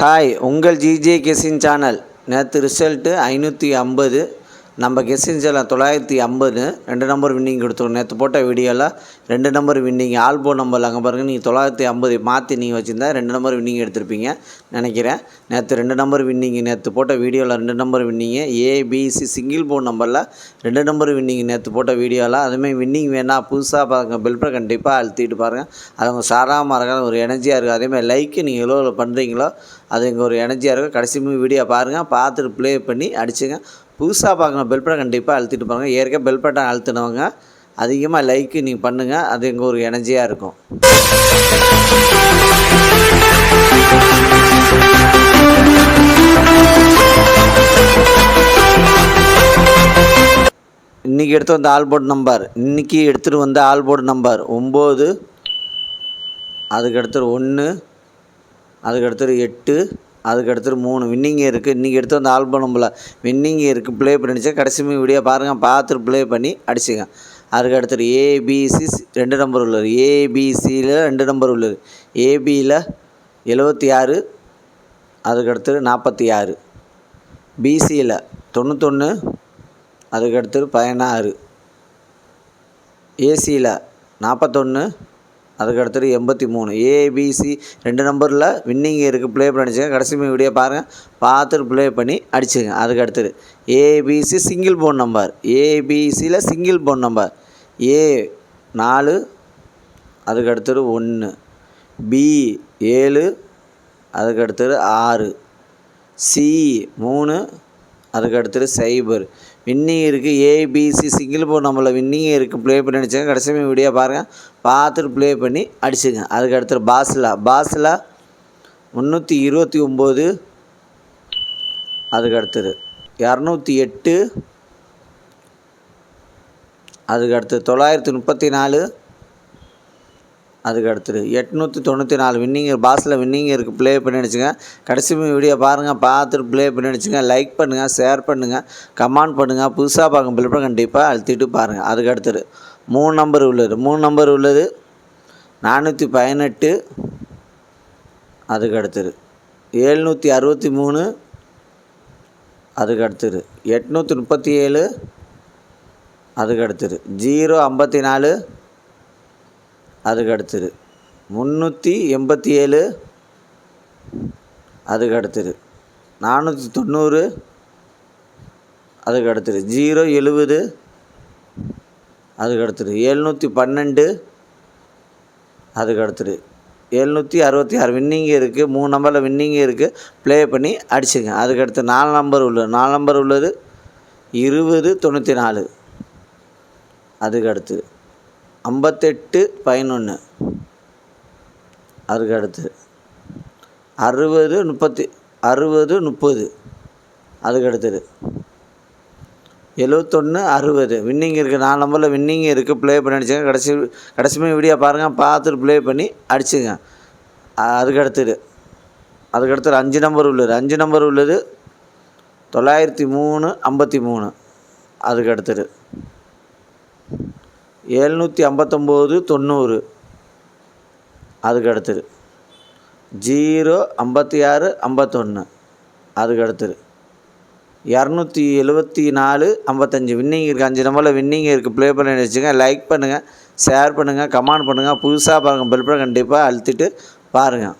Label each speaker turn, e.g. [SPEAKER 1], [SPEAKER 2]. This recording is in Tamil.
[SPEAKER 1] ஹாய், உங்கள் ஜிஜே கெஸ்ஸிங் சேனல். நேற்று ரிசல்ட்டு 550. நம்ம கெஸ்ஸிங் சேனல் 950 2 நம்பர் வின்னிங் கொடுத்துருவோம். நேற்று போட்ட வீடியோவில் 2 நம்பர் வின்னிங் ஆல்போர்ட் நம்பர் அங்கே பாருங்கள். நீங்கள் 950 மாற்றி நீங்கள் வச்சுருந்தா 2 நம்பர் வின்னிங் எடுத்திருப்பீங்க நினைக்கிறேன். நேற்று 2 நம்பர் வின்னிங் நேற்று போட்ட வீடியோவில் 2 நம்பர் வின்னிங்கு ஏபிசி சிங்கிள் போர்ட் நம்பரில் 2 நம்பர் வின்னிங் நேற்று போட்ட வீடியோவில். அதுமாதிரி வின்னிங் வேணால் புதுசாக பாருங்கள், பெல்பை கண்டிப்பாக அழுத்திட்டு பாருங்கள். அது அவங்க சாராமல் இருக்காது, ஒரு எனர்ஜியாக இருக்குது. அதேமாதிரி லைக்கு நீங்கள் எவ்வளோ பண்ணுறீங்களோ அது இங்கே ஒரு எனர்ஜியாக இருக்கும். கடைசி வீடியோ பாருங்கள், பார்த்துட்டு ப்ளே பண்ணி அடிச்சுங்க. புதுசாக பார்க்கணும், பெல் பட்டன் கண்டிப்பாக அழுத்திட்டு பாருங்கள். ஏற்கனவே பெல் பட்டன் அழுத்தினவங்க அதிகமாக லைக்கு நீங்கள் பண்ணுங்கள், அது இங்கே ஒரு எனர்ஜியாக இருக்கும். இன்றைக்கி எடுத்து வந்த ஆல்போர்ட் நம்பர், இன்றைக்கி எடுத்துகிட்டு வந்த ஆல்போர்ட் நம்பர் 9, அதுக்கடுத்து 1, அதுக்கடுத்து 8, அதுக்கடுத்து 3 வின்னிங்கே இருக்குது. இன்றைக்கி எடுத்து வந்த ஆல்பம் நம்பரில் வின்னிங்கே இருக்குது. ப்ளே பண்ணிடுச்சு. கடைசி வீடியோ பாருங்கள், பார்த்துட்டு ப்ளே பண்ணி அடிச்சுங்க. அதுக்கடுத்து ஏபிசி 2 நம்பர் உள்ளது. ஏபிசியில் 2 நம்பர் உள்ளது. ஏபியில் 76, அதுக்கடுத்து 46, பிசியில் 91, அதுக்கடுத்து 16, ஏசியில் 41, அதுக்கடுத்து 83. ஏபிசி 2 நம்பரில் வின்னிங் இருக்குது. ப்ளே பண்ணி அடிச்சுங்க. கடைசி வீடியோ பாருங்கள், பார்த்துட்டு ப்ளே பண்ணி அடிச்சுங்க. அதுக்கடுத்தது ஏபிசி சிங்கிள் போன் நம்பர். ஏபிசியில் சிங்கிள் போன் நம்பர் ஏ 4, அதுக்கடுத்தது 1, பி 7, அதுக்கடுத்தது 6, சி 3, அதுக்கடுத்தது 0. வின்னிங் இருக்குது. ஏபிசி சிங்கிள் போர்ட் நம்மள வின்னிங்கே இருக்குது. ப்ளே பண்ணி அடிச்சுங்க. கடைசி வீடியோ பாருங்கள், பார்த்துட்டு ப்ளே பண்ணி அடிச்சுங்க. அதுக்கடுத்து பாஸில் 329, அதுக்கடுத்தது 208, அதுக்கடுத்து 934, அதுக்கடுத்து 894. வின்னிங் பாஸில் வின்னிங் இருக்குது. ப்ளே பண்ணி அடிச்சுங்க. கடைசி வீடியோ பாருங்கள், பார்த்துட்டு ப்ளே பண்ணி அடிச்சுங்க. லைக் பண்ணுங்கள், ஷேர் பண்ணுங்கள், கமெண்ட் பண்ணுங்கள். புதுசாக பார்க்க பெல்பட்டன் கண்டிப்பாக அழுத்திட்டு பாருங்கள். அதுக்கடுத்து 3 நம்பர் உள்ளது. 3 நம்பர் உள்ளது 418, அதுக்கடுத்தது 763, அதுக்கடுத்தது 837, அதுக்கடுத்தது 054, அதுக்கடுத்தது 387, அதுக்கடுத்தது 490, அதுக்கடுத்தது 070, அதுக்கடுத்தது 712, அதுக்கடுத்தது 766. வின்னிங் இருக்குது. 3 நம்பரில் வின்னிங் இருக்குது. ப்ளே பண்ணி அடிச்சுங்க. அதுக்கடுத்து 4 நம்பர் உள்ளது. 4 நம்பர் உள்ளது 2094, அதுக்கடுத்து 5811, அதுக்கடுத்து 6030, அதுக்கடுத்தது 7160. வின்னிங் இருக்குது. 4 நம்பரில் வின்னிங் இருக்குது. ப்ளே பண்ணி அடிச்சுங்க. கடைசி வீடியோ பாருங்கள், பார்த்துட்டு ப்ளே பண்ணி அடிச்சுங்க. அதுக்கடுத்து 5 நம்பர் உள்ளது. 5 நம்பர் உள்ளது 90353, அதுக்கடுத்தது 75990, அதுக்கடுத்தது 05651, அதுக்கடுத்தது 27455. வின்னிங் இருக்குது. 5 நம்பரில் வின்னிங் இருக்குது. ப்ளே பண்ணி வச்சுங்க. லைக் பண்ணுங்கள், ஷேர் பண்ணுங்கள், கமெண்ட் பண்ணுங்கள். புதுசாக பாருங்கள், பெல் பட்டன் கண்டிப்பாக அழுத்திட்டு பாருங்கள்.